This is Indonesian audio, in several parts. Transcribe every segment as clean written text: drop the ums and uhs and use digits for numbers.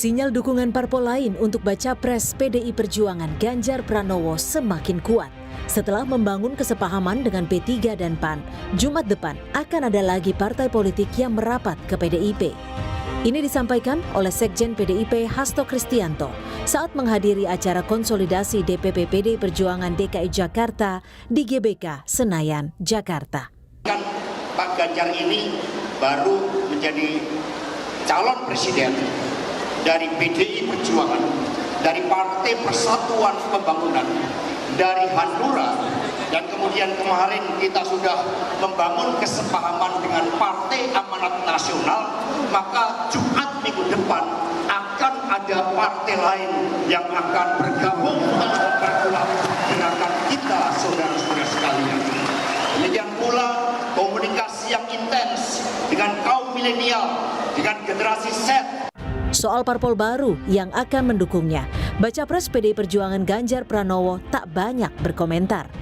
Sinyal dukungan parpol lain untuk baca pres PDI Perjuangan Ganjar Pranowo semakin kuat. Setelah membangun kesepahaman dengan P3 dan PAN, Jumat depan akan ada lagi partai politik yang merapat ke PDIP. Ini disampaikan oleh Sekjen PDIP Hasto Kristianto saat menghadiri acara konsolidasi DPP PDI Perjuangan DKI Jakarta di GBK Senayan, Jakarta. Kan Pak Ganjar ini baru menjadi calon presiden dari PDI Perjuangan, dari Partai Persatuan Pembangunan, dari Hanura, dan kemudian kemarin kita sudah membangun kesepahaman dengan Partai Amanat Nasional, maka Jumat minggu depan akan ada partai lain yang akan bergabung dan memperkuat gerakan kita, saudara-saudara sekalian. Demikian pula komunikasi yang intens dengan kaum milenial, dengan generasi Z. Soal parpol baru yang akan mendukungnya, baca pres PDI Perjuangan Ganjar Pranowo tak banyak berkomentar.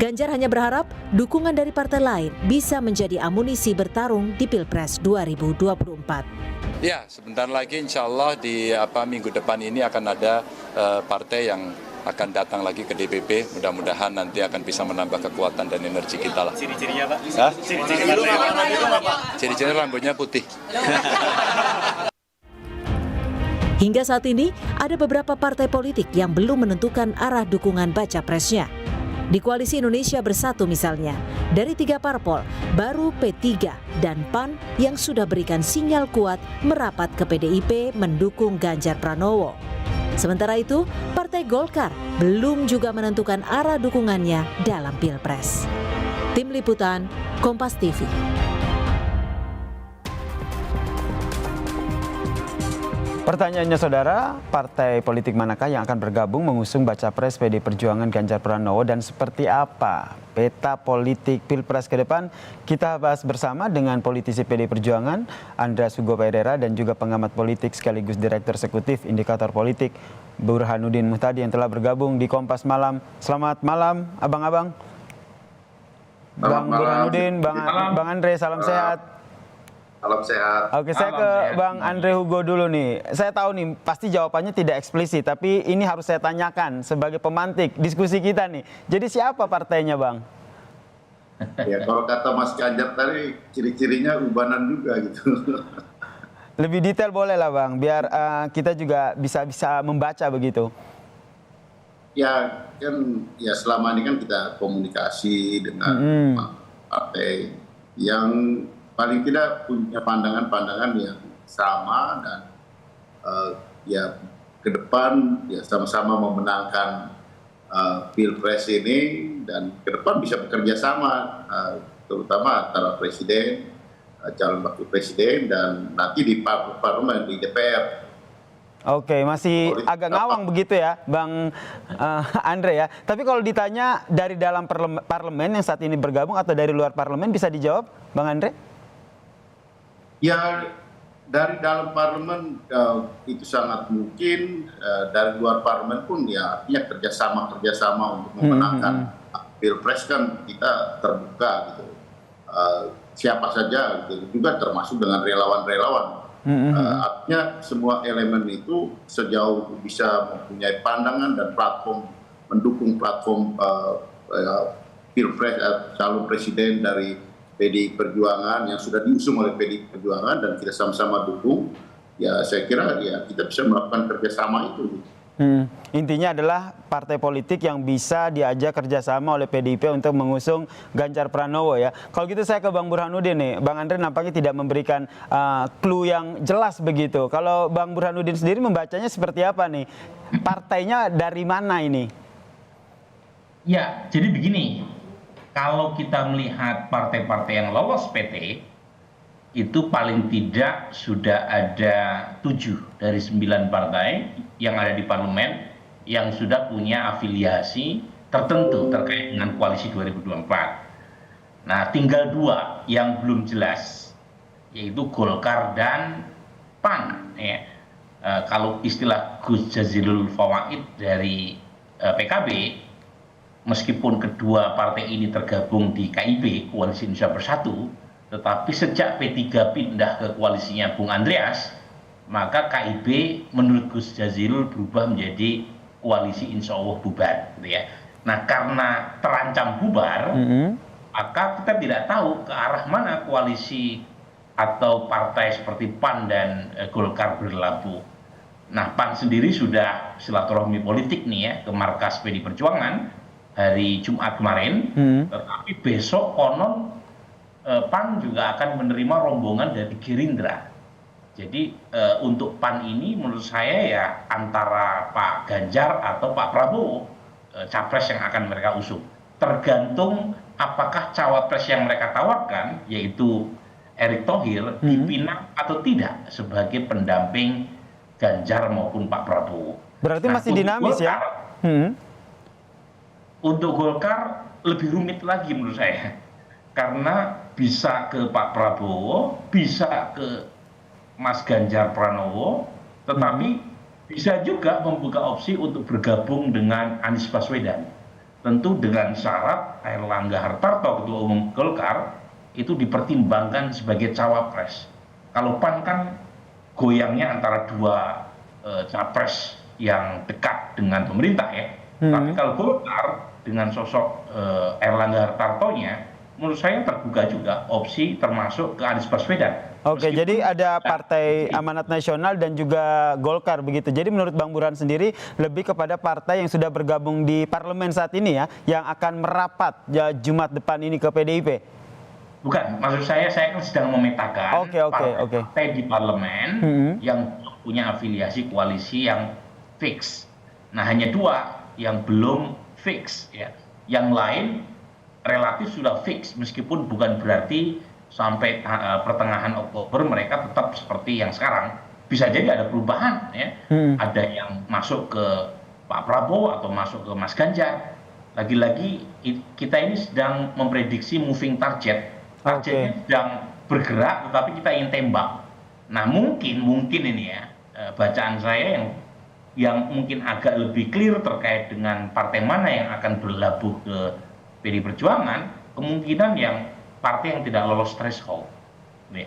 Ganjar hanya berharap dukungan dari partai lain bisa menjadi amunisi bertarung di Pilpres 2024. Ya, sebentar lagi insya Allah di minggu depan ini akan ada partai yang akan datang lagi ke DPP. Mudah-mudahan nanti akan bisa menambah kekuatan dan energi kita lah. Ciri-cirinya Pak? Ciri-cirinya rambutnya putih. Hingga saat ini, ada beberapa partai politik yang belum menentukan arah dukungan baca presnya. Di Koalisi Indonesia Bersatu misalnya, dari 3 parpol, baru P3 dan PAN yang sudah berikan sinyal kuat merapat ke PDIP mendukung Ganjar Pranowo. Sementara itu, Partai Golkar belum juga menentukan arah dukungannya dalam Pilpres. Tim Liputan, Kompas TV. Pertanyaannya saudara, partai politik manakah yang akan bergabung mengusung baca pres PDI Perjuangan Ganjar Pranowo dan seperti apa peta politik Pilpres ke depan? Kita bahas bersama dengan politisi PDI Perjuangan Andreas Hugo Pereira dan juga pengamat politik sekaligus Direktur Eksekutif Indikator Politik Burhanuddin Muhtadi yang telah bergabung di Kompas Malam. Selamat malam abang-abang. Bang Burhanuddin, Bang Andre, salam sehat. Salam sehat. Oke, saya ke Bang Andre Hugo dulu nih. Saya tahu nih, pasti jawabannya tidak eksplisit, tapi ini harus saya tanyakan sebagai pemantik diskusi kita nih. Jadi siapa partainya, Bang? Ya, kalau kata Mas Ganjar tadi, ciri-cirinya ubanan juga gitu. Lebih detail boleh lah, Bang, biar kita juga bisa membaca begitu. Ya, kan ya selama ini kan kita komunikasi dengan partai yang paling tidak punya pandangan-pandangan yang sama dan ya ke depan ya sama-sama memenangkan Pilpres ini dan ke depan bisa bekerja sama terutama antara presiden, calon wakil presiden dan nanti di parlemen di DPR. Oke, masih agak ngawang begitu ya, Bang Andre ya. Tapi kalau ditanya dari dalam parlemen yang saat ini bergabung atau dari luar parlemen bisa dijawab, Bang Andre? Ya, dari dalam parlemen itu sangat mungkin, dari luar parlemen pun ya artinya kerjasama untuk memenangkan Pilpres kan kita terbuka gitu. Siapa saja gitu, juga termasuk dengan relawan-relawan. Artinya semua elemen itu sejauh bisa mempunyai pandangan dan platform mendukung platform Pilpres calon presiden dari PDI Perjuangan yang sudah diusung oleh PDI Perjuangan dan kita sama-sama dukung, ya saya kira ya kita bisa melakukan kerjasama itu. Intinya adalah partai politik yang bisa diajak kerjasama oleh PDIP untuk mengusung Ganjar Pranowo ya. Kalau gitu saya ke Bang Burhanuddin nih, Bang Andre nampaknya tidak memberikan clue yang jelas begitu. Kalau Bang Burhanuddin sendiri membacanya seperti apa nih? Partainya dari mana ini? Ya, jadi begini. Kalau kita melihat partai-partai yang lolos PT, itu paling tidak sudah ada 7 dari 9 partai yang ada di parlemen yang sudah punya afiliasi tertentu terkait dengan koalisi 2024. Nah, tinggal 2 yang belum jelas, yaitu Golkar dan PAN. Ya. Kalau istilah Gus Jazilul Fawaid dari PKB, meskipun kedua partai ini tergabung di KIB, Koalisi Indonesia Bersatu, tetapi sejak P3 pindah ke koalisinya Bung Andreas, maka KIB menurut Gus Jazilul berubah menjadi koalisi insya Allah bubar, gitu ya. Nah, karena terancam bubar, maka kita tidak tahu ke arah mana koalisi atau partai seperti PAN dan Golkar berlabuh. Nah, PAN sendiri sudah silaturahmi politik nih ya ke markas PD Perjuangan hari Jumat kemarin, tetapi besok konon PAN juga akan menerima rombongan dari Gerindra. Jadi untuk PAN ini menurut saya ya antara Pak Ganjar atau Pak Prabowo capres yang akan mereka usung. Tergantung apakah cawapres yang mereka tawarkan, yaitu Erick Thohir, dipinang atau tidak sebagai pendamping Ganjar maupun Pak Prabowo. Berarti masih dinamis ya? Untuk Golkar lebih rumit lagi menurut saya. Karena bisa ke Pak Prabowo, bisa ke Mas Ganjar Pranowo, tetapi bisa juga membuka opsi untuk bergabung dengan Anies Baswedan. Tentu dengan syarat Airlangga Hartarto, Ketua Umum Golkar, itu dipertimbangkan sebagai cawapres. Kalau PAN kan goyangnya antara dua capres yang dekat dengan pemerintah ya. Tapi kalau Golkar dengan sosok Airlangga Hartartonya, menurut saya terbuka juga opsi termasuk ke Anies Baswedan. Oke, jadi ada Partai Amanat Nasional dan juga Golkar begitu. Jadi menurut Bang Burhan sendiri lebih kepada partai yang sudah bergabung di parlemen saat ini ya, yang akan merapat ya Jumat depan ini ke PDIP. Bukan, maksud saya kan sedang memetakan partai di parlemen yang punya afiliasi koalisi yang fix. Nah, hanya dua yang belum fix ya. Yang lain relatif sudah fix, meskipun bukan berarti sampai pertengahan Oktober mereka tetap seperti yang sekarang. Bisa jadi ada perubahan ya. Ada yang masuk ke Pak Prabowo atau masuk ke Mas Ganjar. Lagi-lagi kita ini sedang memprediksi moving target. Targetnya sedang bergerak tetapi kita ingin tembak. Nah, mungkin ini ya bacaan saya yang mungkin agak lebih clear terkait dengan partai mana yang akan berlabuh ke PD Perjuangan, kemungkinan yang partai yang tidak lolos threshold,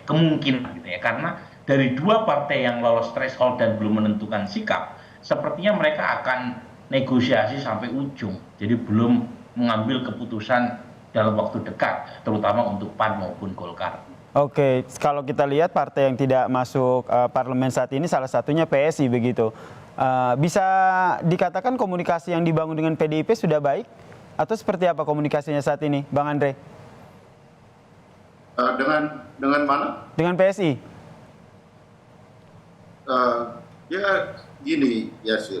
kemungkinan gitu ya, karena dari dua partai yang lolos threshold dan belum menentukan sikap, sepertinya mereka akan negosiasi sampai ujung, jadi belum mengambil keputusan dalam waktu dekat, terutama untuk PAN maupun Golkar. Oke, kalau kita lihat partai yang tidak masuk parlemen saat ini salah satunya PSI begitu. Bisa dikatakan komunikasi yang dibangun dengan PDIP sudah baik? Atau seperti apa komunikasinya saat ini, Bang Andre? Dengan mana? Dengan PSI. Ya gini ya sih.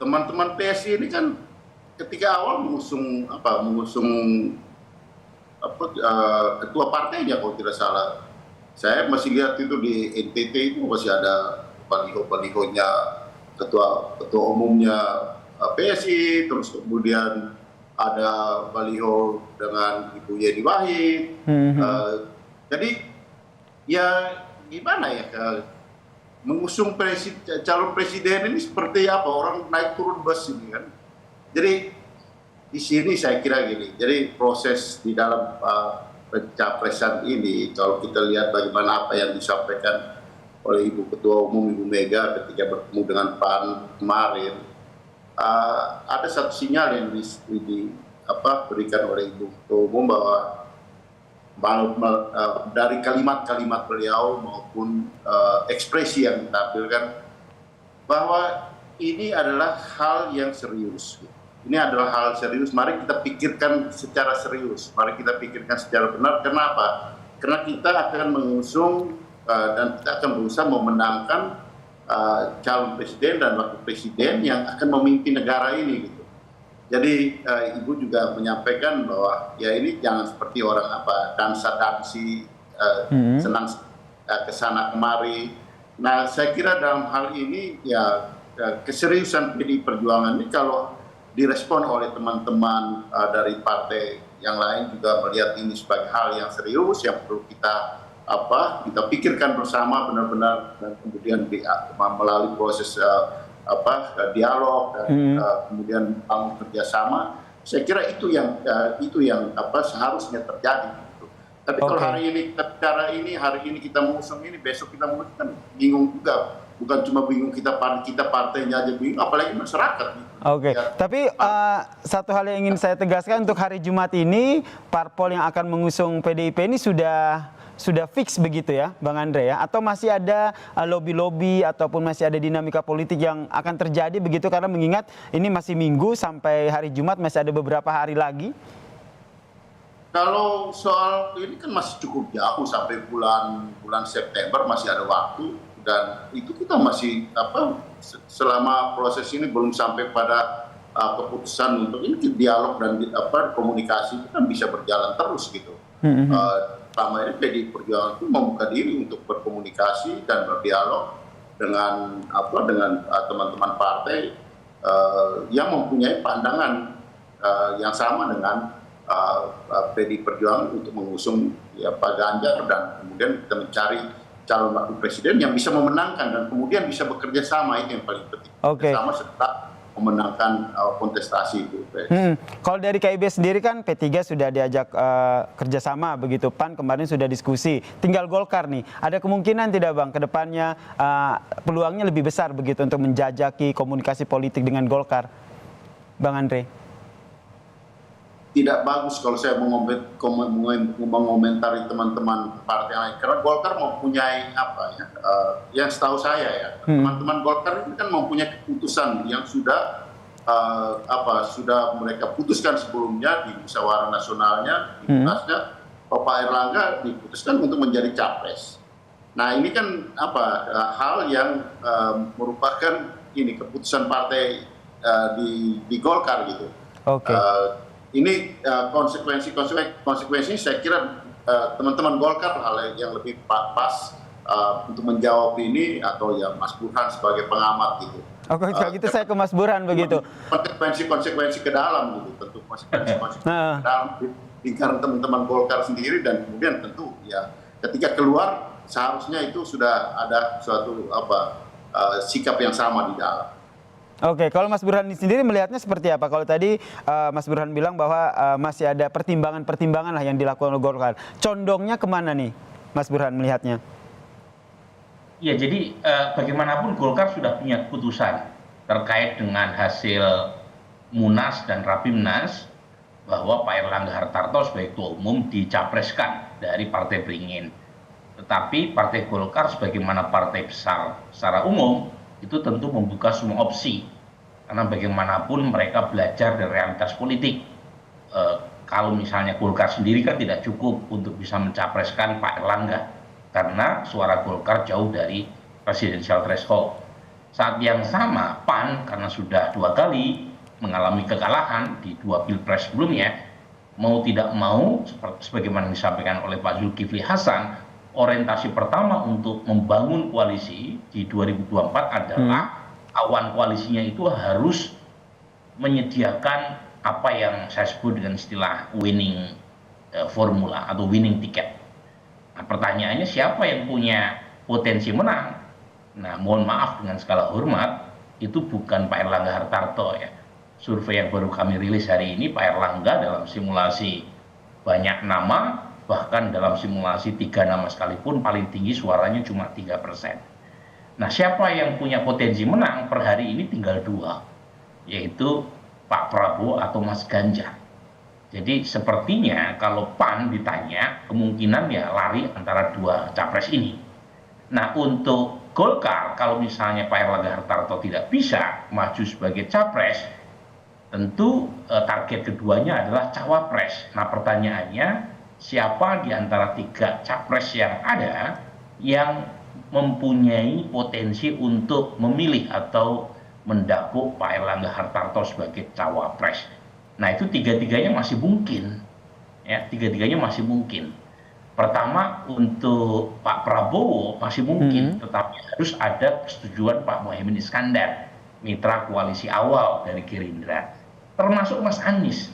Teman-teman PSI ini kan ketika awal mengusung ketua partainya kalau tidak salah. Saya masih lihat itu di NTT itu masih ada baliho-balihonya ketua umumnya PSI, terus kemudian ada baliho dengan Ibu Yeni Wahid. Jadi ya gimana ya mengusung calon presiden ini seperti apa, orang naik turun bus ini kan. Jadi di sini saya kira gini, jadi proses di dalam pencapresan ini kalau kita lihat bagaimana apa yang disampaikan oleh Ibu Ketua Umum Ibu Mega ketika bertemu dengan PAN kemarin, ada satu sinyal yang diberikan oleh Ibu Ketua Umum bahwa dari kalimat-kalimat beliau maupun ekspresi yang ditampilkan bahwa ini adalah hal yang serius. Ini adalah hal serius. Mari kita pikirkan secara serius. Mari kita pikirkan secara benar. Kenapa? Karena kita akan mengusung dan kita akan berusaha memenangkan calon presiden dan wakil presiden yang akan memimpin negara ini. Gitu. Jadi Ibu juga menyampaikan bahwa ya ini jangan seperti orang dansa-dansi senang kesana kemari. Nah, saya kira dalam hal ini ya keseriusan PDI Perjuangan ini kalau direspon oleh teman-teman dari partai yang lain juga melihat ini sebagai hal yang serius yang perlu kita pikirkan bersama benar-benar dan kemudian melalui proses dialog dan kemudian bangun kerjasama. Saya kira itu yang seharusnya terjadi. Tapi kalau hari ini kita bicara ini, hari ini kita mengusung ini, besok kita mengusung, kan bingung juga. Bukan cuma bingung kita partainya aja bingung, apalagi masyarakat. Oke, tapi satu hal yang ingin saya tegaskan untuk hari Jumat ini, parpol yang akan mengusung PDIP ini sudah fix begitu ya, Bang Andre ya? Atau masih ada lobby-lobby ataupun masih ada dinamika politik yang akan terjadi begitu, karena mengingat ini masih Minggu sampai hari Jumat masih ada beberapa hari lagi? Kalau soal ini kan masih cukup jauh, sampai bulan September masih ada waktu, dan itu kita masih selama proses ini belum sampai pada keputusan untuk ini, dialog dan komunikasi itu kan bisa berjalan terus gitu. Selama ini PDI Perjuangan itu membuka diri untuk berkomunikasi dan berdialog dengan teman-teman partai yang mempunyai pandangan yang sama dengan PDI Perjuangan untuk mengusung ya Pak Ganjar, dan kemudian kita mencari calon wakil presiden yang bisa memenangkan dan kemudian bisa bekerja sama, itu yang paling penting. Bersama serta memenangkan kontestasi itu. Kalau dari KIB sendiri kan P3 sudah diajak kerjasama begitu, PAN kemarin sudah diskusi, tinggal Golkar nih. Ada kemungkinan tidak Bang ke depannya peluangnya lebih besar begitu untuk menjajaki komunikasi politik dengan Golkar, Bang Andre? Tidak bagus kalau saya mengomentari teman-teman partai lain, karena Golkar mempunyai yang setahu saya ya, teman-teman Golkar ini kan mempunyai keputusan yang sudah mereka putuskan sebelumnya di musyawarah nasionalnya, di munasnya, Pak Erlangga diputuskan untuk menjadi capres. Nah ini kan hal yang merupakan ini keputusan partai di Golkar gitu. Ini konsekuensi saya kira teman-teman Golkar hal yang lebih pas untuk menjawab ini, atau ya Mas Burhan sebagai pengamat gitu. Oke, gitu saya ke Mas Burhan begitu. Konsekuensi ke dalam gitu, tentu konsekuensi ke dalam lingkaran teman-teman Golkar sendiri, dan kemudian tentu ya ketika keluar seharusnya itu sudah ada suatu sikap yang sama di dalam. Oke, kalau Mas Burhan sendiri melihatnya seperti apa? Kalau tadi Mas Burhan bilang bahwa masih ada pertimbangan-pertimbangan lah yang dilakukan oleh Golkar. Condongnya kemana nih Mas Burhan melihatnya? Ya, jadi bagaimanapun Golkar sudah punya keputusan terkait dengan hasil Munas dan Rapimnas bahwa Pak Erlangga Hartarto sebagai ketua umum dicapreskan dari Partai Beringin. Tetapi Partai Golkar sebagaimana partai besar secara umum itu tentu membuka semua opsi, karena bagaimanapun mereka belajar dari realitas politik. Kalau misalnya Golkar sendiri kan tidak cukup untuk bisa mencapreskan Pak Erlangga, karena suara Golkar jauh dari presidensial threshold. Saat yang sama PAN karena sudah 2 kali mengalami kekalahan di 2 pilpres sebelumnya, mau tidak mau sebagaimana disampaikan oleh Pak Zulkifli Hasan, orientasi pertama untuk membangun koalisi di 2024 adalah awan koalisinya itu harus menyediakan apa yang saya sebut dengan istilah winning formula atau winning ticket. Nah, pertanyaannya siapa yang punya potensi menang? Nah, mohon maaf dengan segala hormat, itu bukan Pak Erlangga Hartarto ya. Survei yang baru kami rilis hari ini, Pak Erlangga dalam simulasi banyak nama, bahkan dalam simulasi 3 nama sekalipun paling tinggi suaranya cuma 3%. Nah, siapa yang punya potensi menang per hari ini tinggal 2, yaitu Pak Prabowo atau Mas Ganjar. Jadi sepertinya kalau PAN ditanya, kemungkinan ya lari antara 2 capres ini. Nah, untuk Golkar, kalau misalnya Pak Erlangga Hartarto tidak bisa maju sebagai capres, tentu target keduanya adalah cawapres. Nah, pertanyaannya, siapa di antara 3 capres yang ada yang mempunyai potensi untuk memilih atau mendapuk Pak Erlangga Hartarto sebagai cawapres? Nah, itu 3-tiganya masih mungkin. Ya, 3-tiganya masih mungkin. Pertama, untuk Pak Prabowo masih mungkin, tetapi harus ada persetujuan Pak Muhaimin Iskandar, mitra koalisi awal dari Gerindra, termasuk Mas Anies.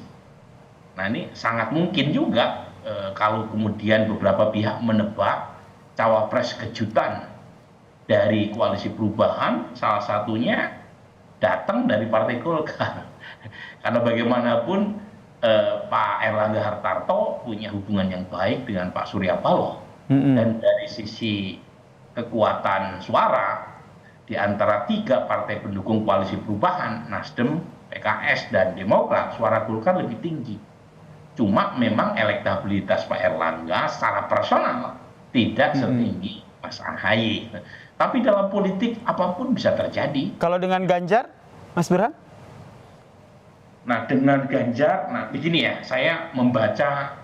Nah, ini sangat mungkin juga kalau kemudian beberapa pihak menebak cawapres kejutan dari koalisi perubahan, salah satunya datang dari Partai Golkar. Karena bagaimanapun Pak Erlangga Hartarto punya hubungan yang baik dengan Pak Surya Paloh. Dan dari sisi kekuatan suara di antara 3 partai pendukung koalisi perubahan, Nasdem, PKS, dan Demokrat, suara Golkar lebih tinggi. Cuma memang elektabilitas Pak Erlangga secara personal tidak setinggi Mas Ahaye. Tapi dalam politik apapun bisa terjadi. Kalau dengan Ganjar, Mas Burhan? Nah, dengan Ganjar, nah begini ya, saya membaca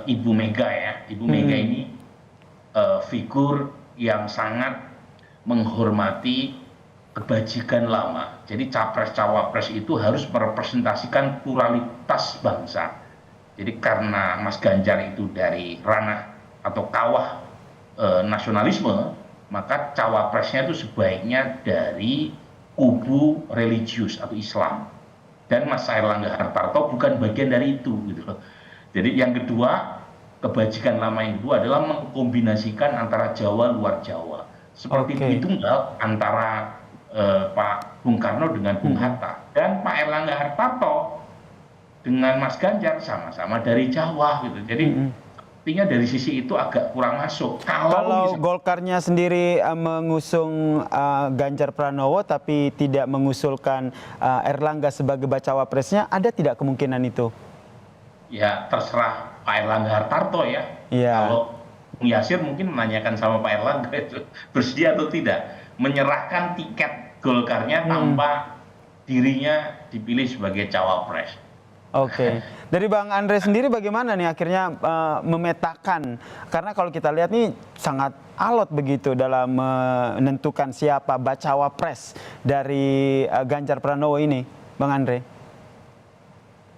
Ibu Mega ya. Ibu Mega ini figur yang sangat menghormati kebajikan lama. Jadi capres-cawapres itu harus merepresentasikan pluralitas bangsa. Jadi karena Mas Ganjar itu dari ranah atau kawah nasionalisme, maka cawapresnya itu sebaiknya dari kubu religius atau Islam. Dan Mas Erlangga Hartarto bukan bagian dari itu gitu loh. Jadi yang kedua, kebajikan lama yang kedua adalah mengkombinasikan antara Jawa luar Jawa. Seperti itu antara Pak Bung Karno dengan Bung Hatta, dan Pak Erlangga Hartarto dengan Mas Ganjar sama-sama dari Jawa gitu. Jadi artinya dari sisi itu agak kurang masuk. Kalau Golkarnya sendiri mengusung Ganjar Pranowo tapi tidak mengusulkan Erlangga sebagai bacawa presnya, ada tidak kemungkinan itu? Ya terserah Pak Erlangga Hartarto ya. Kalau Bung Yasir mungkin menanyakan sama Pak Erlangga itu bersedia atau tidak menyerahkan tiket Golkarnya tanpa dirinya dipilih sebagai cawapres. Oke. Dari Bang Andre sendiri bagaimana nih akhirnya memetakan, karena kalau kita lihat nih sangat alot begitu dalam menentukan siapa bacawa pres dari Ganjar Pranowo ini, Bang Andre?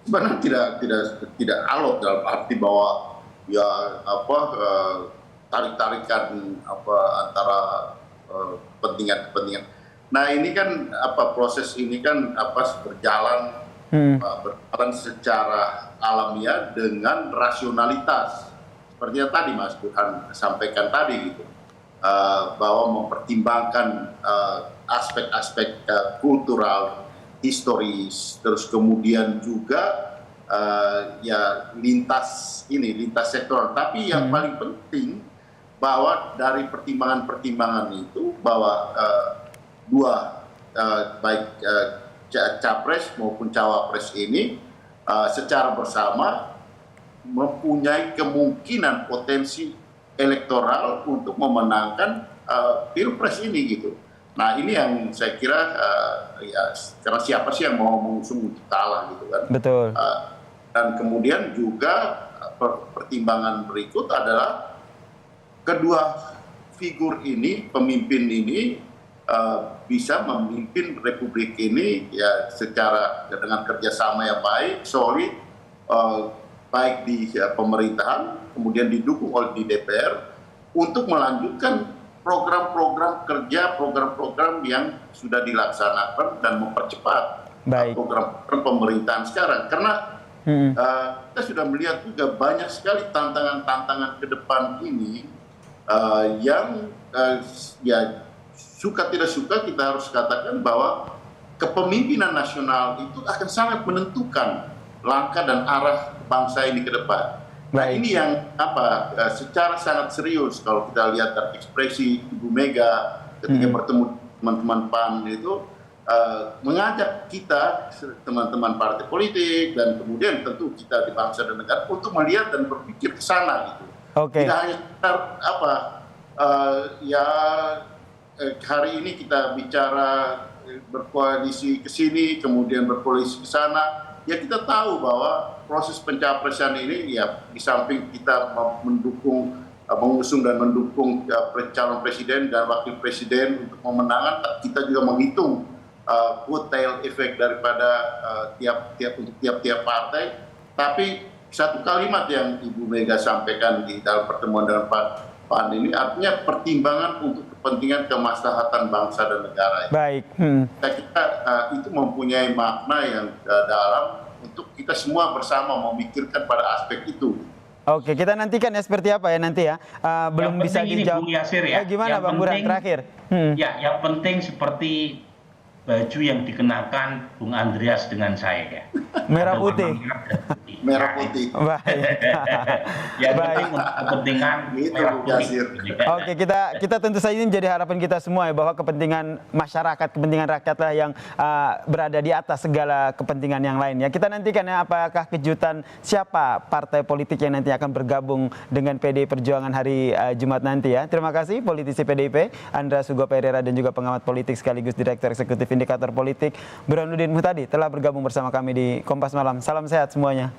Sebenarnya tidak alot dalam arti bahwa ya tarik-tarikan antara kepentingan. Nah ini kan proses ini kan berjalan secara alamiah dengan rasionalitas, seperti yang tadi Mas Burhan sampaikan tadi gitu, bahwa mempertimbangkan aspek-aspek kultural, historis, terus kemudian juga ya lintas sektoral. Tapi yang paling penting bahwa dari pertimbangan-pertimbangan itu bahwa baik capres maupun cawapres ini secara bersama mempunyai kemungkinan potensi elektoral untuk memenangkan pilpres ini gitu. Nah ini yang saya kira ya karena siapa sih yang mau mengusung untuk kalah gitu kan. Betul. Dan kemudian juga pertimbangan berikut adalah kedua figur ini, pemimpin ini bisa memimpin republik ini ya secara dengan kerjasama yang baik, solid, baik di pemerintahan, kemudian didukung oleh di DPR untuk melanjutkan program-program kerja, program-program yang sudah dilaksanakan dan mempercepat program pemerintahan sekarang. Karena kita sudah melihat juga banyak sekali tantangan-tantangan ke depan ini yang ya suka tidak suka kita harus katakan bahwa kepemimpinan nasional itu akan sangat menentukan langkah dan arah bangsa ini ke depan. Nah ini yang secara sangat serius kalau kita lihat dari ekspresi Ibu Mega ketika bertemu teman-teman PAN itu mengajak kita teman-teman partai politik dan kemudian tentu kita di bangsa dan negara untuk melihat dan berpikir ke sana gitu. Tidak hanya hari ini kita bicara berkoalisi ke sini, kemudian berkoalisi ke sana, ya kita tahu bahwa proses pencapresan ini ya di samping kita mengusung dan mendukung calon presiden dan wakil presiden untuk memenangkan, kita juga menghitung kotel efek daripada tiap-tiap partai. Tapi satu kalimat yang Ibu Mega sampaikan di dalam pertemuan dengan PAN ini artinya pertimbangan untuk kepentingan kemaslahatan bangsa dan negara. Baik. Saya kira itu mempunyai makna yang dalam untuk kita semua bersama memikirkan pada aspek itu. Oke, kita nantikan ya seperti apa ya nanti ya. Belum bisa dijawab. Bung Yasir ya. Gimana Bang Burhan terakhir? Ya, yang penting seperti baju yang dikenakan Bung Andreas dengan saya ya. Merah Ada putih. warna putih. Merah putih. Baik. Yang Baik. penting untuk kepentingan Gitu, merah Bu putih. Yasir. Oke, kita tentu saja ini menjadi harapan kita semua ya, bahwa kepentingan masyarakat, kepentingan rakyatlah yang berada di atas segala kepentingan yang lain ya. Kita nantikan ya, apakah kejutan siapa partai politik yang nanti akan bergabung dengan PDI Perjuangan hari Jumat nanti ya. Terima kasih politisi PDIP Andra Sugo Pereira dan juga pengamat politik sekaligus Direktur Eksekutif Indikator Politik Burhanuddin Muhtadi telah bergabung bersama kami di Kompas Malam. Salam sehat semuanya.